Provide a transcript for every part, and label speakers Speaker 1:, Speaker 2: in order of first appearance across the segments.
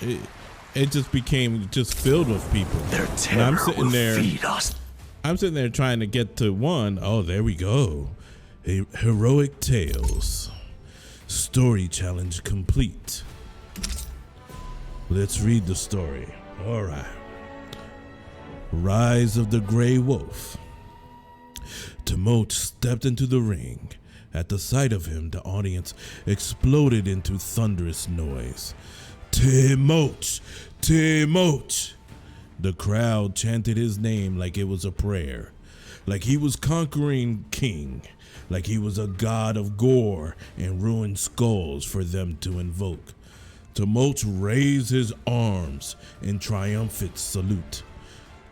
Speaker 1: it just became just filled with people.
Speaker 2: Their
Speaker 1: And
Speaker 2: terror
Speaker 1: I'm sitting
Speaker 2: will
Speaker 1: there.
Speaker 2: feed us.
Speaker 1: I'm sitting there trying to get to one. Oh, there we go. Heroic Tales. Story challenge complete. Let's read the story. All right. Rise of the Grey Wolf. Temulch stepped into the ring. At the sight of him, the audience exploded into thunderous noise. Temulch! Temulch! The crowd chanted his name like it was a prayer, like he was conquering king, like he was a god of gore and ruined skulls for them to invoke. Temulch raised his arms in triumphant salute.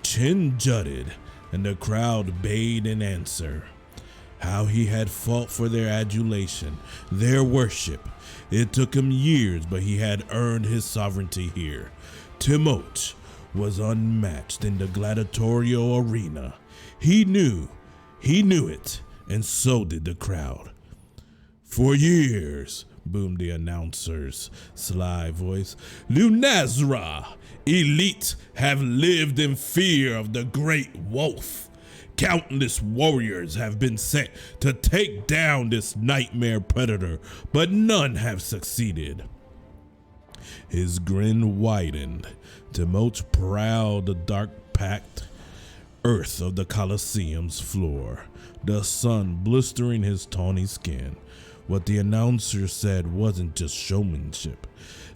Speaker 1: Chin jutted, and the crowd bayed in answer. How he had fought for their adulation, their worship. It took him years, but he had earned his sovereignty here. Temulch was unmatched in the gladiatorial arena. He knew it, and so did the crowd. For years, boomed the announcer's sly voice, Lunazra, elite have lived in fear of the great wolf. Countless warriors have been sent to take down this nightmare predator, but none have succeeded. His grin widened. Temulch prowled the dark-packed earth of the Colosseum's floor, the sun blistering his tawny skin. What the announcer said wasn't just showmanship.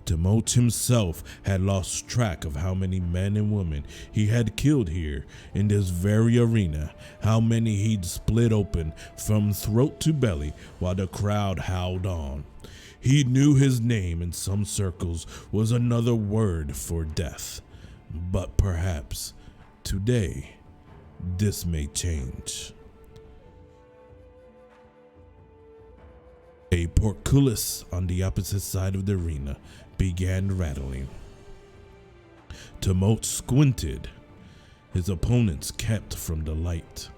Speaker 1: Temulch himself had lost track of how many men and women he had killed here in this very arena, how many he'd split open from throat to belly while the crowd howled on. He knew his name in some circles was another word for death. But perhaps today, this may change. A portcullis on the opposite side of the arena began rattling. Temulch squinted. His opponents kept from the light.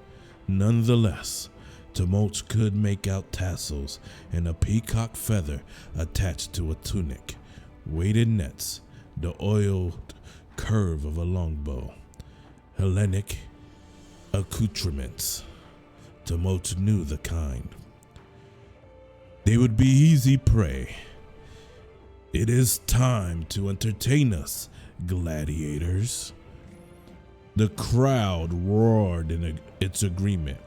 Speaker 1: Nonetheless, Temulch could make out tassels and a peacock feather attached to a tunic, weighted nets, the oiled curve of a longbow. Hellenic accoutrements. Temulch knew the kind. They would be easy prey. It is time to entertain us, gladiators. The crowd roared in its agreement,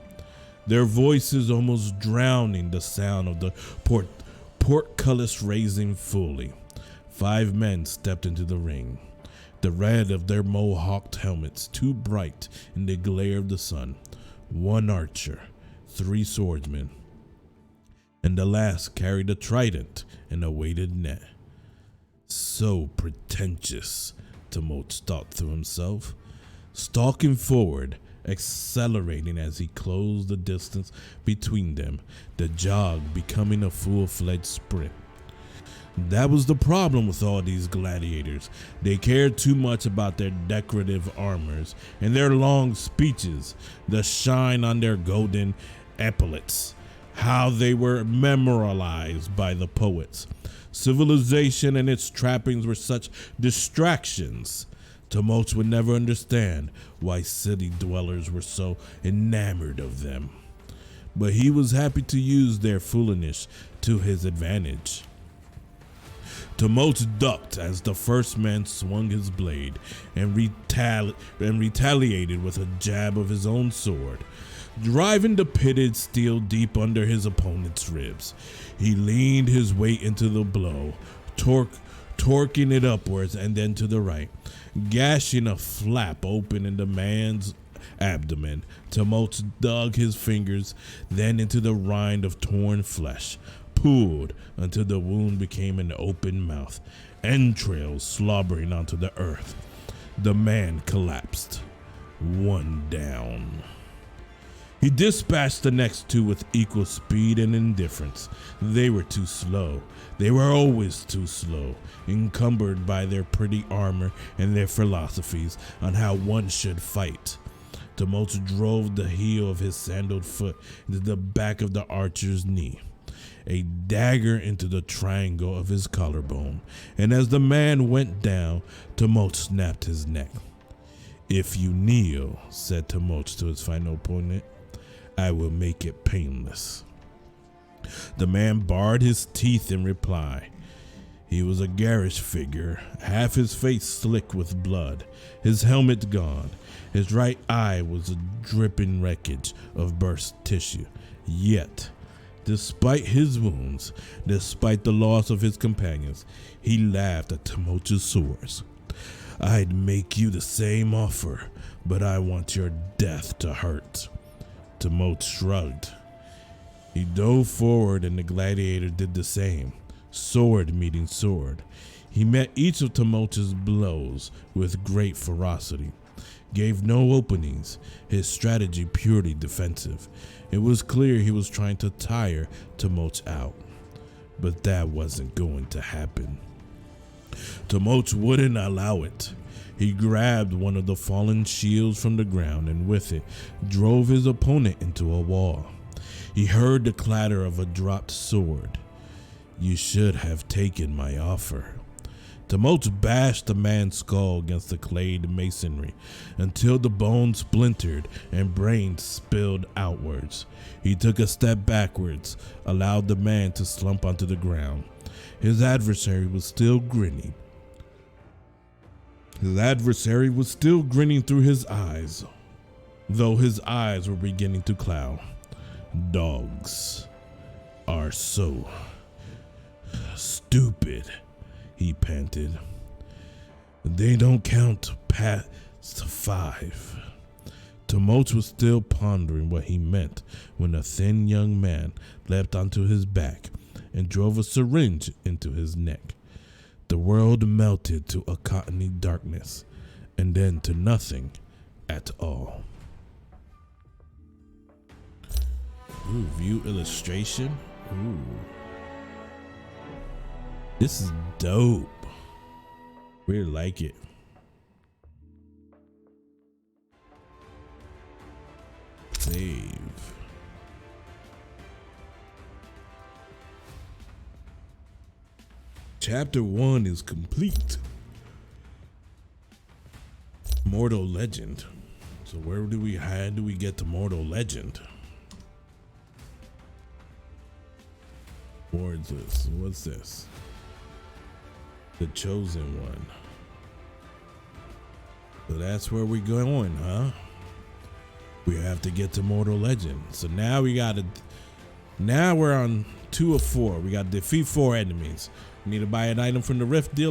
Speaker 1: their voices almost drowning the sound of the portcullis raising fully. 5 men stepped into the ring, the red of their mohawked helmets too bright in the glare of the sun. 1 archer, 3 swordsmen, and the last carried a trident and a weighted net. So pretentious, Temulch thought to himself, stalking forward, accelerating as he closed the distance between them, the jog becoming a full-fledged sprint. That was the problem with all these gladiators. They cared too much about their decorative armors and their long speeches, the shine on their golden epaulets, how they were memorialized by the poets. Civilization and its trappings were such distractions. Temulch would never understand why city dwellers were so enamored of them. But he was happy to use their foolishness to his advantage. Temulch ducked as the first man swung his blade and retaliated with a jab of his own sword, driving the pitted steel deep under his opponent's ribs. He leaned his weight into the blow, torquing it upwards and then to the right, gashing a flap open in the man's abdomen. Temulch dug his fingers then into the rind of torn flesh, pulled until the wound became an open mouth, entrails slobbering onto the earth. The man collapsed, 1 down. He dispatched the next 2 with equal speed and indifference. They were too slow. They were always too slow, encumbered by their pretty armor and their philosophies on how one should fight. Temulch drove the heel of his sandaled foot into the back of the archer's knee. a dagger into the triangle of his collarbone, and as the man went down, Temulch snapped his neck. "If you kneel," said Temulch to his final opponent, "I will make it painless." The man bared his teeth in reply. He was a garish figure, half his face slick with blood, his helmet gone. His right eye was a dripping wreckage of burst tissue. Yet, despite his wounds, despite the loss of his companions, he laughed at Temulch's swords. "I'd make you the same offer, but I want your death to hurt." Temulch shrugged. He dove forward and the gladiator did the same, sword meeting sword. He met each of Temulch's blows with great ferocity, gave no openings, his strategy purely defensive. It was clear he was trying to tire Temulch out, but that wasn't going to happen. Temulch wouldn't allow it. He grabbed one of the fallen shields from the ground and with it drove his opponent into a wall. He heard the clatter of a dropped sword. "You should have taken my offer." Temulch bashed the man's skull against the clayed masonry until the bone splintered and brains spilled outwards. He took a step backwards, allowed the man to slump onto the ground. His adversary was still grinning. Through his eyes, though his eyes were beginning to cloud. "Dogs are so stupid," he panted. "They don't count past 5. Temulch was still pondering what he meant when a thin young man leapt onto his back and drove a syringe into his neck. The world melted to a cottony darkness and then to nothing at all. Ooh, view illustration. Ooh. This is dope. Really like it. Save. Chapter 1 is complete. Mortal Legend. So how do we get to Mortal Legend? What's this? What's this? The Chosen One. So that's where we're going, huh? We have to get to Mortal Legend. So now now we're on 2 of 4. We got to defeat 4 enemies. We need to buy an item from the Rift dealer.